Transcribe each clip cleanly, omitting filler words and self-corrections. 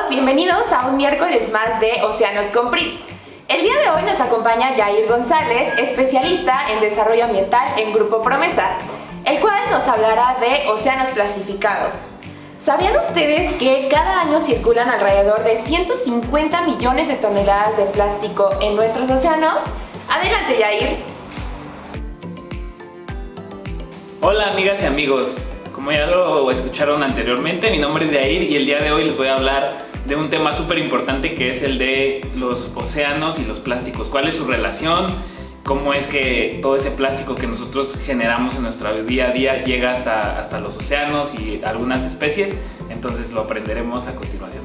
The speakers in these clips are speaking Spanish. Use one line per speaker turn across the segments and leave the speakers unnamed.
todos, bienvenidos a un miércoles más de Océanos con PRI. El día de hoy nos acompaña Yair González, especialista en desarrollo ambiental en Grupo Promesa, el cual nos hablará de océanos plastificados. ¿Sabían ustedes que cada año circulan alrededor de 150 millones de toneladas de plástico en nuestros océanos? Adelante, Yair.
Hola amigas y amigos, como ya lo escucharon anteriormente, mi nombre es Yair y el día de hoy les voy a hablar de un tema súper importante que es el de los océanos y los plásticos. ¿Cuál es su relación? ¿Cómo es que todo ese plástico que nosotros generamos en nuestro día a día llega hasta los océanos y algunas especies? Entonces lo aprenderemos a continuación.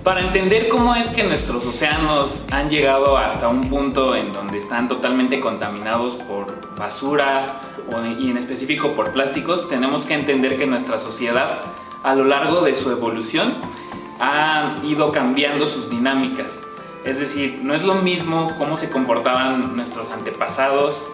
Para entender cómo es que nuestros océanos han llegado hasta un punto en donde están totalmente contaminados por basura y en específico por plásticos, tenemos que entender que nuestra sociedad a lo largo de su evolución ha ido cambiando sus dinámicas. Es decir, no es lo mismo cómo se comportaban nuestros antepasados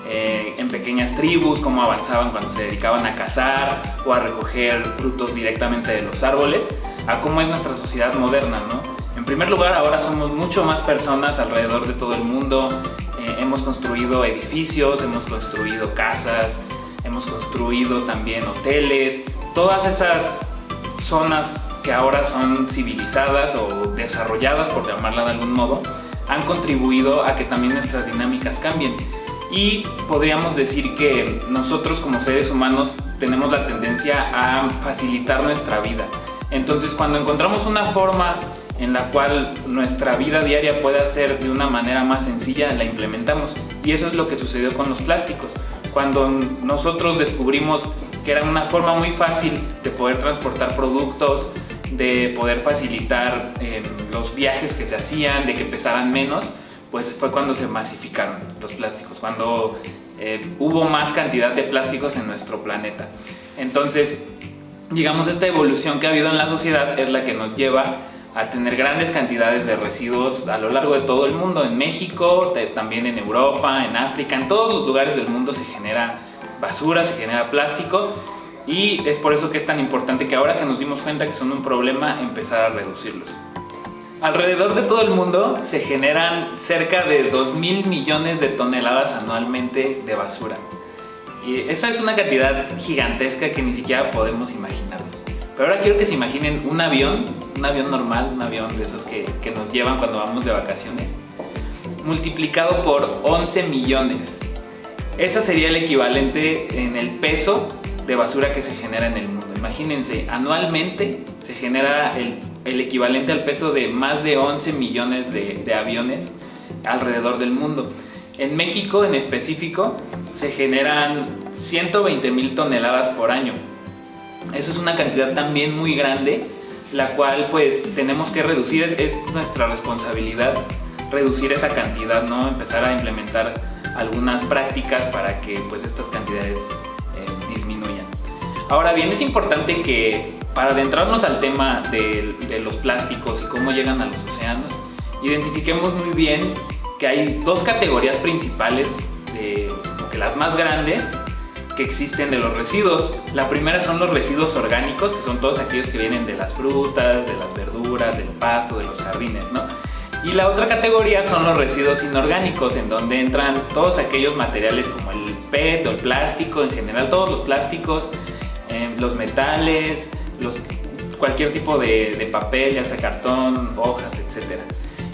en pequeñas tribus, cómo avanzaban cuando se dedicaban a cazar o a recoger frutos directamente de los árboles, a cómo es nuestra sociedad moderna, ¿no? En primer lugar, ahora somos mucho más personas alrededor de todo el mundo. Hemos construido edificios, hemos construido casas, hemos construido también hoteles. Todas esas zonas que ahora son civilizadas o desarrolladas, por llamarla de algún modo, han contribuido a que también nuestras dinámicas cambien. Y podríamos decir que nosotros como seres humanos tenemos la tendencia a facilitar nuestra vida. Entonces, cuando encontramos una forma en la cual nuestra vida diaria pueda ser de una manera más sencilla, la implementamos. Y eso es lo que sucedió con los plásticos. Cuando nosotros descubrimos que era una forma muy fácil de poder transportar productos, de poder facilitar los viajes que se hacían, de que pesaran menos, pues fue cuando se masificaron los plásticos, cuando hubo más cantidad de plásticos en nuestro planeta. Entonces, digamos, esta evolución que ha habido en la sociedad es la que nos lleva a tener grandes cantidades de residuos a lo largo de todo el mundo. En México, también en Europa, en África, en todos los lugares del mundo se genera basura, se genera plástico, y es por eso que es tan importante que ahora que nos dimos cuenta que son un problema, empezar a reducirlos. Alrededor de todo el mundo se generan cerca de 2.000 millones de toneladas anualmente de basura. Y esa es una cantidad gigantesca que ni siquiera podemos imaginarnos. Pero ahora quiero que se imaginen un avión normal, un avión de esos que nos llevan cuando vamos de vacaciones, multiplicado por 11 millones. Eso sería el equivalente en el peso de basura que se genera en el mundo. Imagínense, anualmente se genera el equivalente al peso de más de 11 millones de aviones alrededor del mundo. En México en específico se generan 120,000 toneladas por año. Eso es una cantidad también muy grande, la cual pues tenemos que reducir. Es nuestra responsabilidad reducir esa cantidad, ¿no? Empezar a implementar algunas prácticas para que pues estas cantidades disminuyan. Ahora bien, es importante que para adentrarnos al tema de los plásticos y cómo llegan a los océanos, identifiquemos muy bien que hay dos categorías principales, que las más grandes, que existen de los residuos. La primera son los residuos orgánicos, que son todos aquellos que vienen de las frutas, de las verduras, del pasto, de los jardines, ¿no? Y la otra categoría son los residuos inorgánicos, en donde entran todos aquellos materiales como el PET o el plástico, en general todos los plásticos, los metales, cualquier tipo de papel, ya sea cartón, hojas, etc.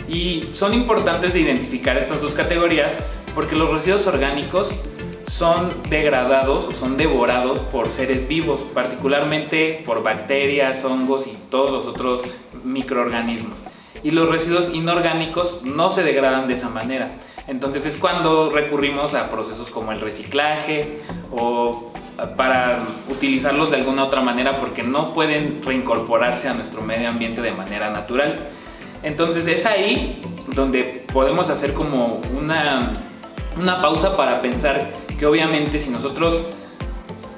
Y son importantes de identificar estas dos categorías porque los residuos orgánicos son degradados o son devorados por seres vivos, particularmente por bacterias, hongos y todos los otros microorganismos. Y los residuos inorgánicos no se degradan de esa manera. Entonces es cuando recurrimos a procesos como el reciclaje o para utilizarlos de alguna otra manera porque no pueden reincorporarse a nuestro medio ambiente de manera natural. Entonces es ahí donde podemos hacer como una pausa para pensar que obviamente si nosotros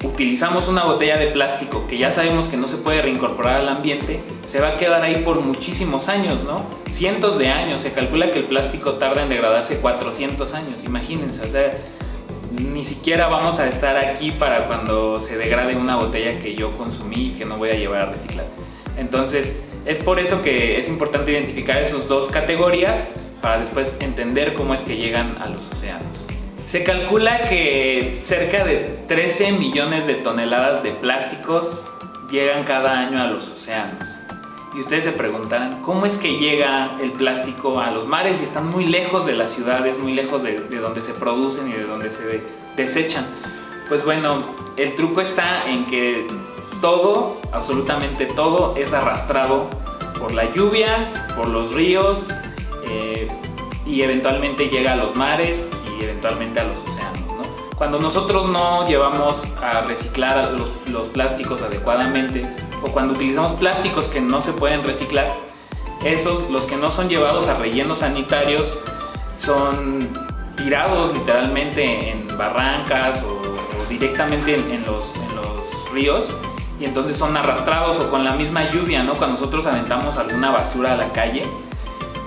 utilizamos una botella de plástico que ya sabemos que no se puede reincorporar al ambiente, se va a quedar ahí por muchísimos años, ¿no? Cientos de años. Se calcula que el plástico tarda en degradarse 400 años, imagínense, o sea, ni siquiera vamos a estar aquí para cuando se degrade una botella que yo consumí y que no voy a llevar a reciclar. Entonces, Es por eso que es importante identificar esas dos categorías para después entender cómo es que llegan a los océanos. Se calcula que cerca de 13 millones de toneladas de plásticos llegan cada año a los océanos. Y ustedes se preguntarán, ¿cómo es que llega el plástico a los mares y están muy lejos de las ciudades, muy lejos de donde se producen y de donde se desechan? Pues bueno, el truco está en que todo, absolutamente todo, es arrastrado por la lluvia, por los ríos y eventualmente llega a los mares y eventualmente a los océanos, ¿no? Cuando nosotros no llevamos a reciclar los plásticos adecuadamente o cuando utilizamos plásticos que no se pueden reciclar, esos, los que no son llevados a rellenos sanitarios, son tirados literalmente en barrancas o directamente en los ríos, y entonces son arrastrados, o con la misma lluvia, ¿no? Cuando nosotros aventamos alguna basura a la calle,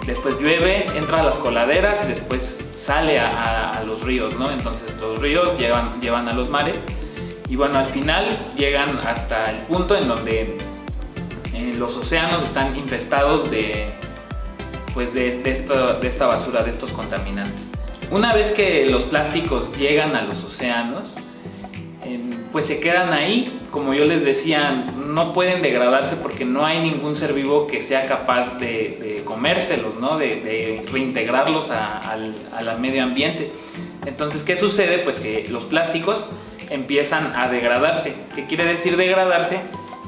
después llueve, entra a las coladeras y después sale a los ríos, ¿no? Entonces los ríos llevan a los mares y bueno, al final llegan hasta el punto en donde los océanos están infestados de esta basura, de estos contaminantes. Una vez que los plásticos llegan a los océanos, pues se quedan ahí, como yo les decía, no pueden degradarse porque no hay ningún ser vivo que sea capaz de comérselos, ¿no? de reintegrarlos al medio ambiente. Entonces, ¿qué sucede? Pues que los plásticos empiezan a degradarse. ¿Qué quiere decir degradarse?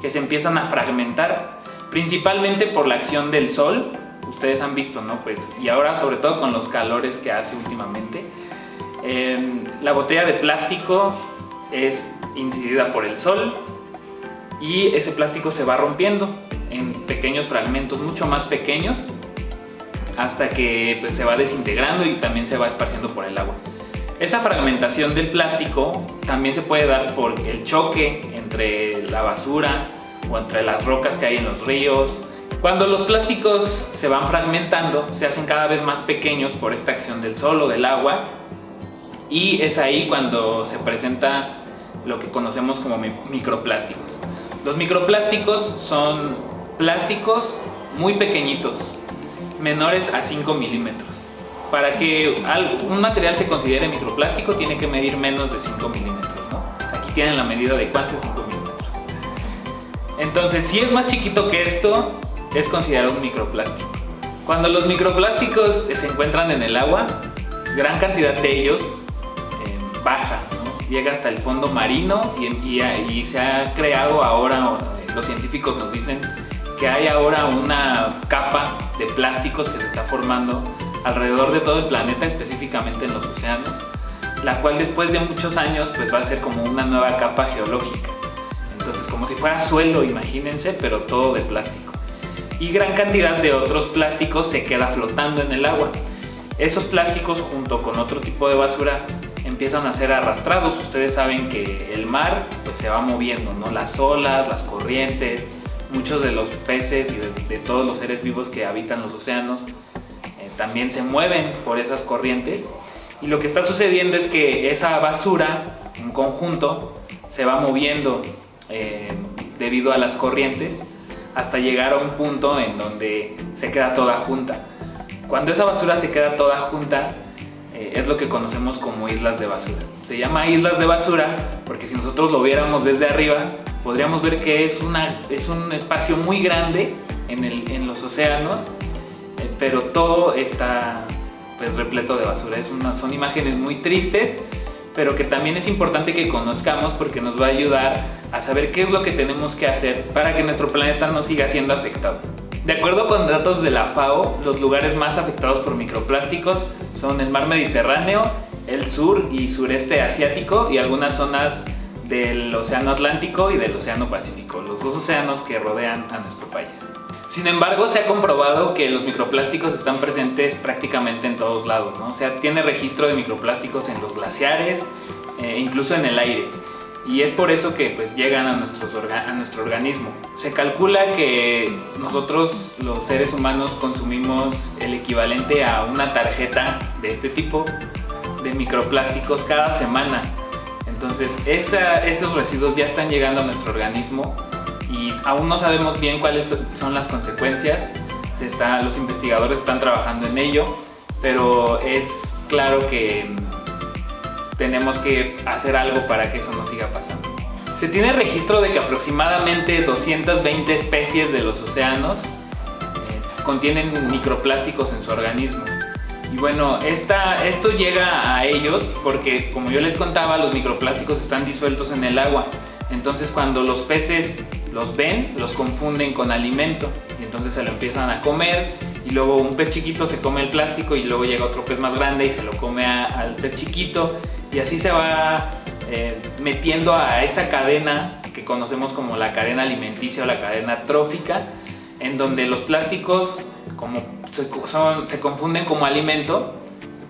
Que se empiezan a fragmentar, principalmente por la acción del sol. Ustedes han visto, ¿no? Pues, y ahora sobre todo con los calores que hace últimamente, la botella de plástico es incidida por el sol y ese plástico se va rompiendo en pequeños fragmentos mucho más pequeños hasta que pues, se va desintegrando y también se va esparciendo por el agua. Esa fragmentación del plástico también se puede dar por el choque entre la basura o entre las rocas que hay en los ríos. Cuando los plásticos se van fragmentando, se hacen cada vez más pequeños por esta acción del sol o del agua, y es ahí cuando se presenta lo que conocemos como microplásticos. Los microplásticos son plásticos muy pequeñitos, menores a 5 milímetros. Para que un material se considere microplástico tiene que medir menos de 5 milímetros, ¿no? Aquí tienen la medida de cuánto es 5 milímetros. Entonces, si es más chiquito que esto, es considerado un microplástico. Cuando los microplásticos se encuentran en el agua, gran cantidad de ellos baja, ¿no? Llega hasta el fondo marino y se ha creado ahora, los científicos nos dicen que hay ahora una capa de plásticos que se está formando alrededor de todo el planeta, específicamente en los océanos, la cual después de muchos años pues va a ser como una nueva capa geológica. Entonces, como si fuera suelo, imagínense, pero todo de plástico. Y gran cantidad de otros plásticos se queda flotando en el agua. Esos plásticos, junto con otro tipo de basura, empiezan a ser arrastrados. Ustedes saben que el mar pues, se va moviendo, ¿no? Las olas, las corrientes, muchos de los peces y de todos los seres vivos que habitan los océanos también se mueven por esas corrientes. Y lo que está sucediendo es que esa basura, en conjunto, se va moviendo debido a las corrientes hasta llegar a un punto en donde se queda toda junta. Cuando esa basura se queda toda junta, es lo que conocemos como islas de basura. Se llama islas de basura porque si nosotros lo viéramos desde arriba, podríamos ver que es un espacio muy grande en los océanos, pero todo está pues, repleto de basura. Son imágenes muy tristes, pero que también es importante que conozcamos porque nos va a ayudar a saber qué es lo que tenemos que hacer para que nuestro planeta no siga siendo afectado. De acuerdo con datos de la FAO, los lugares más afectados por microplásticos son el mar Mediterráneo, el sur y sureste asiático y algunas zonas del Océano Atlántico y del Océano Pacífico, los dos océanos que rodean a nuestro país. Sin embargo, se ha comprobado que los microplásticos están presentes prácticamente en todos lados, ¿no? O sea, tiene registro de microplásticos en los glaciares, incluso en el aire. Y es por eso que pues, llegan a nuestro organismo. Se calcula que nosotros, los seres humanos, consumimos el equivalente a una tarjeta de este tipo de microplásticos cada semana. Entonces, esos residuos ya están llegando a nuestro organismo y aún no sabemos bien cuáles son las consecuencias. Los investigadores están trabajando en ello, pero es claro que tenemos que hacer algo para que eso no siga pasando. Se tiene registro de que aproximadamente 220 especies de los océanos contienen microplásticos en su organismo. Y bueno, esto llega a ellos porque, como yo les contaba, los microplásticos están disueltos en el agua. Entonces, cuando los peces los ven, los confunden con alimento y entonces se lo empiezan a comer, y luego un pez chiquito se come el plástico y luego llega otro pez más grande y se lo come al pez chiquito, y así se va metiendo a esa cadena que conocemos como la cadena alimenticia o la cadena trófica, en donde los plásticos, como se confunden como alimento,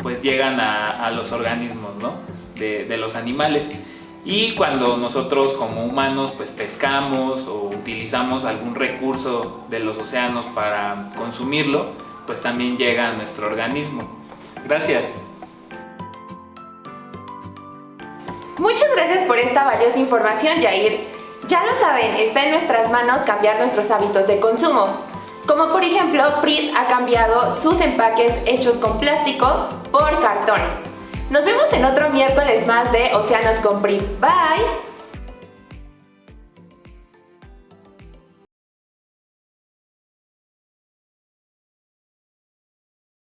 pues llegan a los organismos, ¿no? de los animales. Y cuando nosotros como humanos pues pescamos o utilizamos algún recurso de los océanos para consumirlo, pues también llega a nuestro organismo. Gracias.
Muchas gracias por esta valiosa información, Yair. Ya lo saben, está en nuestras manos cambiar nuestros hábitos de consumo. Como por ejemplo, Prit ha cambiado sus empaques hechos con plástico por cartón. Nos vemos en otro miércoles más de Océanos con Prit. Bye.